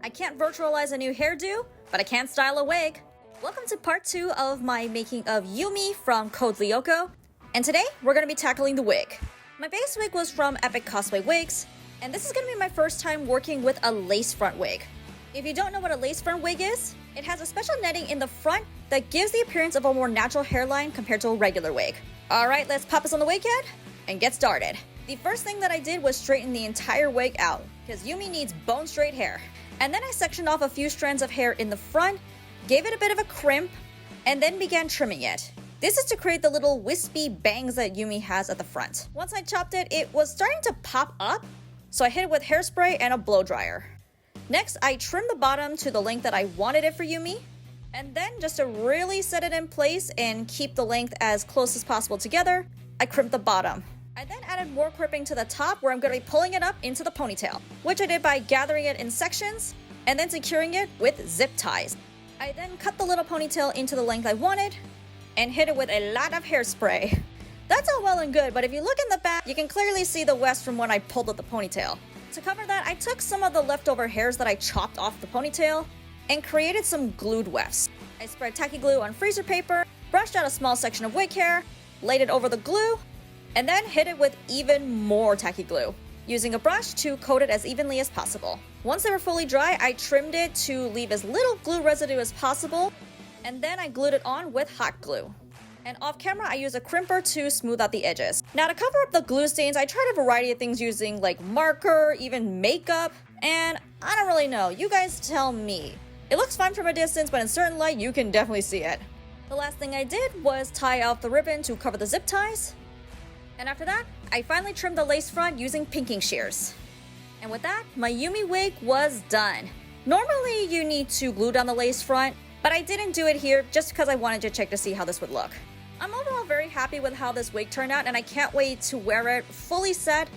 I can't virtualize a new hairdo, but I can style a wig. Welcome to part 2 of my making of Yumi from Code Lyoko, and today we're going to be tackling the wig. My base wig was from Epic Cosplay Wigs, and this is going to be my first time working with a lace front wig. If you don't know what a lace front wig is, it has a special netting in the front that gives the appearance of a more natural hairline compared to a regular wig. Alright, let's pop us on the wig head and get started. The first thing that I did was straighten the entire wig out, because Yumi needs bone straight hair. And then I sectioned off a few strands of hair in the front, gave it a bit of a crimp, and then began trimming it. This is to create the little wispy bangs that Yumi has at the front. Once I chopped it, it was starting to pop up, so I hit it with hairspray and a blow dryer. Next, I trimmed the bottom to the length that I wanted it for Yumi, and then just to really set it in place and keep the length as close as possible together, I crimped the bottom. I then added more crimping to the top where I'm going to be pulling it up into the ponytail, which I did by gathering it in sections and then securing it with zip ties. I then cut the little ponytail into the length I wanted and hit it with a lot of hairspray. That's all well and good, but if you look in the back, you can clearly see the wefts from when I pulled up the ponytail. To cover that, I took some of the leftover hairs that I chopped off the ponytail and created some glued wefts. I spread tacky glue on freezer paper, brushed out a small section of wig hair, laid it over the glue, and then hit it with even more tacky glue, using a brush to coat it as evenly as possible. Once they were fully dry, I trimmed it to leave as little glue residue as possible, and then I glued it on with hot glue. And off camera, I used a crimper to smooth out the edges. Now to cover up the glue stains, I tried a variety of things using like marker, even makeup, and I don't really know. You guys tell me. It looks fine from a distance, but in certain light, you can definitely see it. The last thing I did was tie off the ribbon to cover the zip ties. And after that, I finally trimmed the lace front using pinking shears. And with that, my Yumi wig was done. Normally, you need to glue down the lace front, but I didn't do it here just because I wanted to check to see how this would look. I'm overall very happy with how this wig turned out, and I can't wait to wear it fully set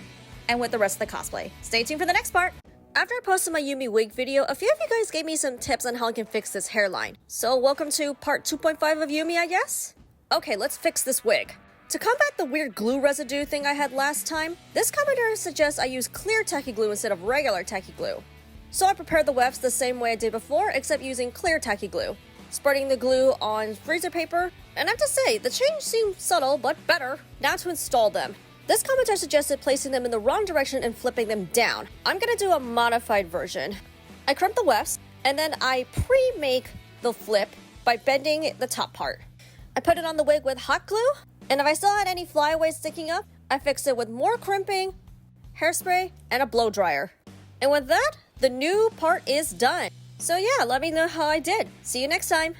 and with the rest of the cosplay. Stay tuned for the next part. After I posted my Yumi wig video, a few of you guys gave me some tips on how I can fix this hairline. So welcome to part 2.5 of Yumi, I guess? Okay, let's fix this wig. To combat the weird glue residue thing I had last time, this commenter suggests I use clear tacky glue instead of regular tacky glue. So I prepared the wefts the same way I did before, except using clear tacky glue. Spreading the glue on freezer paper, and I have to say, the change seemed subtle, but better. Now to install them. This commenter suggested placing them in the wrong direction and flipping them down. I'm gonna do a modified version. I crimp the wefts, and then I pre-make the flip by bending the top part. I put it on the wig with hot glue, and if I still had any flyaways sticking up, I fixed it with more crimping, hairspray, and a blow dryer. And with that, the new part is done. So yeah, let me know how I did. See you next time.